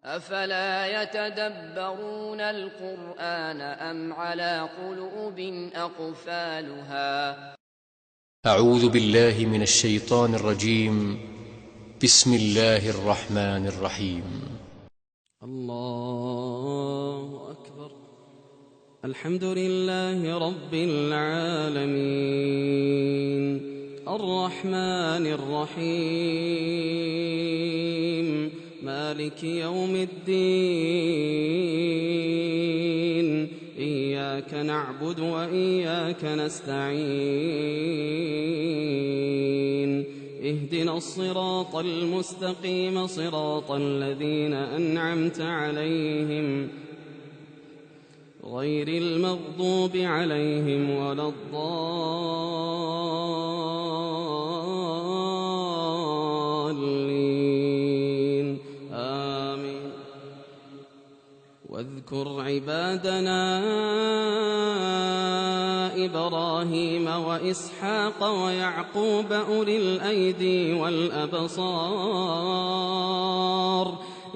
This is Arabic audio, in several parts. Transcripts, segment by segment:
أفلا يتدبرون القرآن أم على قلوب أقفالها. أعوذ بالله من الشيطان الرجيم. بسم الله الرحمن الرحيم. الله أكبر. الحمد لله رب العالمين الرحمن الرحيم مالك يوم الدين إياك نعبد وإياك نستعين اهدنا الصراط المستقيم صراط الذين أنعمت عليهم غير المغضوب عليهم ولا الضالين آمين. واذكر عبادنا إبراهيم وإسحاق ويعقوب أولي الأيدي والأبصار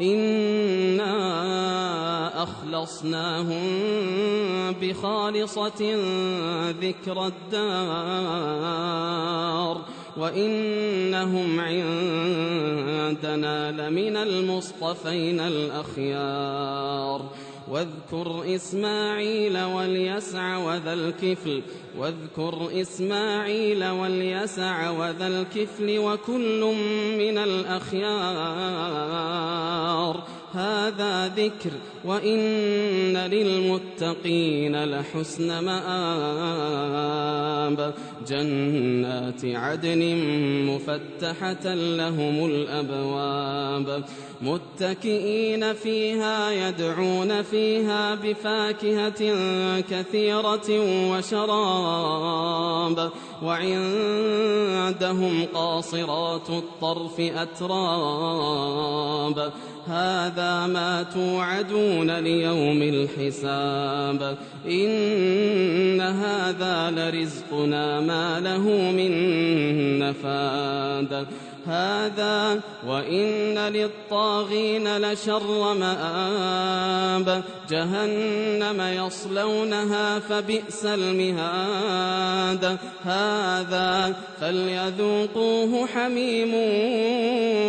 إنا أخلصناهم بخالصة ذكر الدار وإنهم عندنا لمن المصطفين الأخيار. واذكر إسماعيل واليسع وذا الكفل وكل من الأخيار. هذا ذكر وإن للمتقين لحسن مآب. جنات عدن مفتحة لهم الأبواب متكئين فيها يدعون فيها بفاكهة كثيرة وشراب. وعندهم قاصرات الطرف أتراب. هذا ما توعدون ليوم الحساب. إن هذا لرزقنا ما له من نفاد. هذا وإن للطاغين لشر مآب. جهنم يصلونها فبئس المهاد. هذا فليذوقوه حميم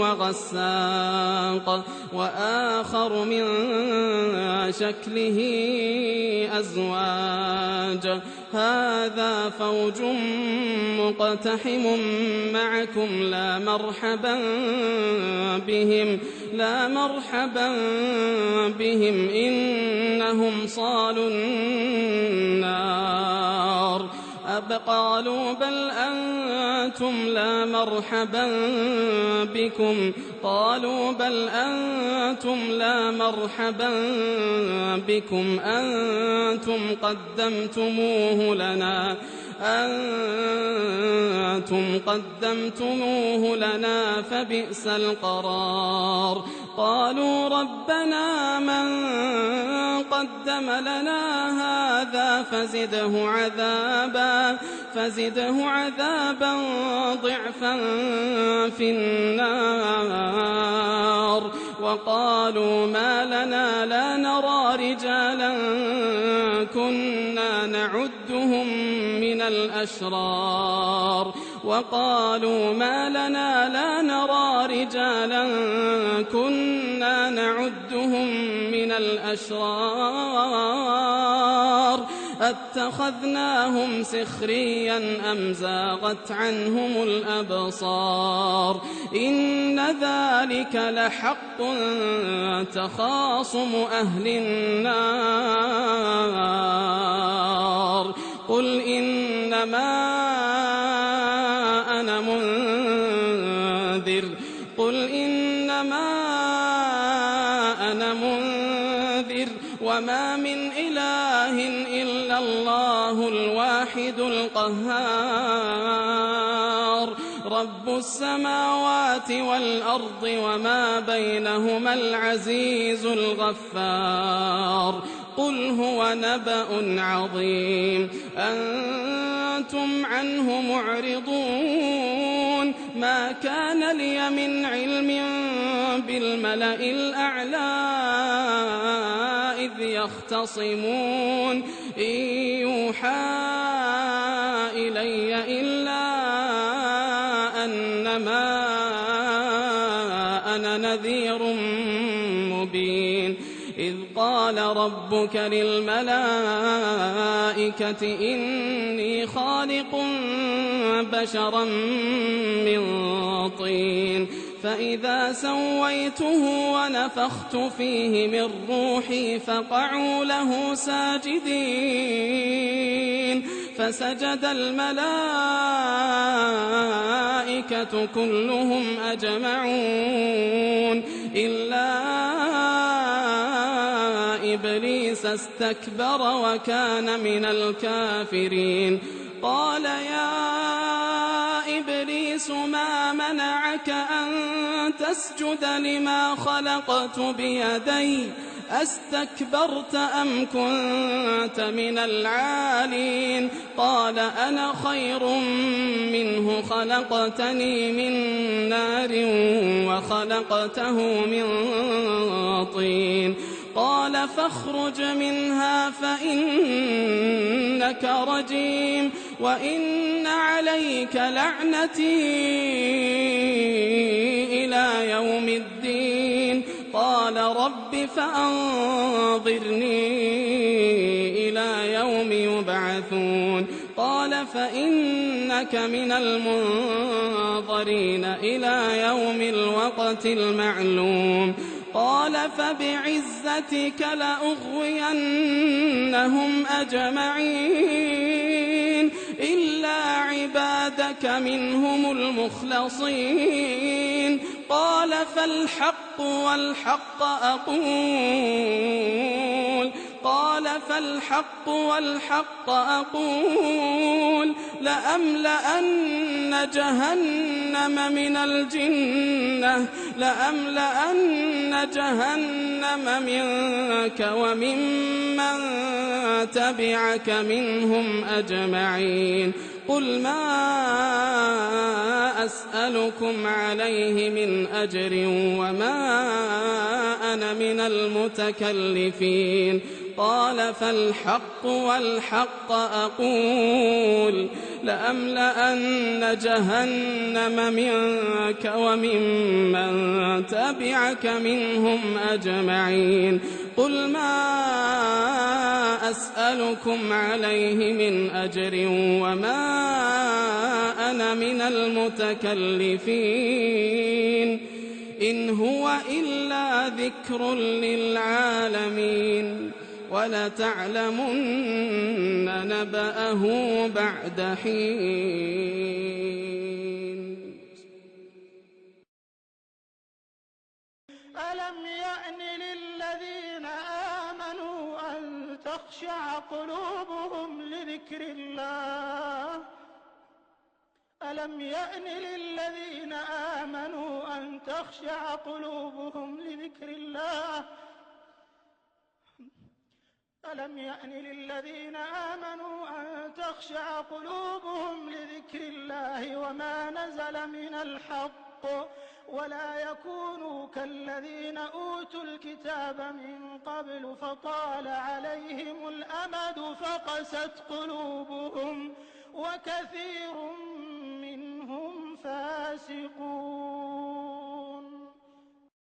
وغساق وآخر من شكله أزواج. هذا فوج مقتحم معكم لا مرحبا بهم إنهم صالوا النار. قالوا بل أنتم لا مرحبا بكم قالوا بل أنتم لا مرحبا بكم أنتم قدمتموه لنا فبئس القرار. قالوا ربنا من قدم لنا هذا فزده عذابا ضعفا في النار. وقالوا ما لنا لا نرى رجالا كنا نعدهم من الأشرار. وقالوا ما لنا لا نرى رجالا كنا نعدهم من الأشرار. أتخذناهم سخريا أم زاغت عنهم الأبصار. إن ذلك لحق تخاصم أهل النار. قل إنما أنا منذر وما من إله إلا الله الواحد القهار. رب السماوات والأرض وما بينهما العزيز الغفار. قل هو نبأ عظيم أنتم عنه معرضون. ما كان لي من علم بالملأ الأعلى يختصمون إن يوحى إلي إلا أنما أنا نذير مبين إذ قال ربك للملائكة إني خالق بشرا من طين فإذا سويته ونفخت فيه من روحي فقعوا له ساجدين فسجد الملائكة كلهم أجمعون إلا إبليس استكبر وكان من الكافرين قال يا إبليس ما منعك أن تسجد لما خلقت بيدي أستكبرت أم كنت من العالين قال أنا خير منه خلقتني من نار وخلقته من طين قال فاخرج منها فإنك رجيم وإن عليك لعنتي إلى يوم الدين قال رب فأنظرني إلى يوم يبعثون قال فإنك من المنظرين إلى يوم الوقت المعلوم قال فبعزتك لأغوينهم أجمعين إلا عبادك منهم المخلصين قال فالحق والحق أقول لأملأن جهنم منك وممن تبعك منهم أجمعين قل ما أسألكم عليه من أجر وما أنا من المتكلفين قال فالحق والحق أقول لأملأن جهنم منك وممن تبعك منهم أجمعين قل ما أسألكم عليه من أجر وما أنا من المتكلفين إن هو إلا ذكر للعالمين ولتعلمن نبأه بعد حين ألم يأن للذين آمنوا أن تخشع قلوبهم لذكر الله ألم يأن للذين آمنوا أن تخشع قلوبهم لذكر الله ألم يأن للذين آمنوا أن تخشع قلوبهم لذكر الله وما نزل من الحق ولا يكونوا كالذين أوتوا الكتاب من قبل فطال عليهم الأمد فقست قلوبهم وكثير منهم فاسقون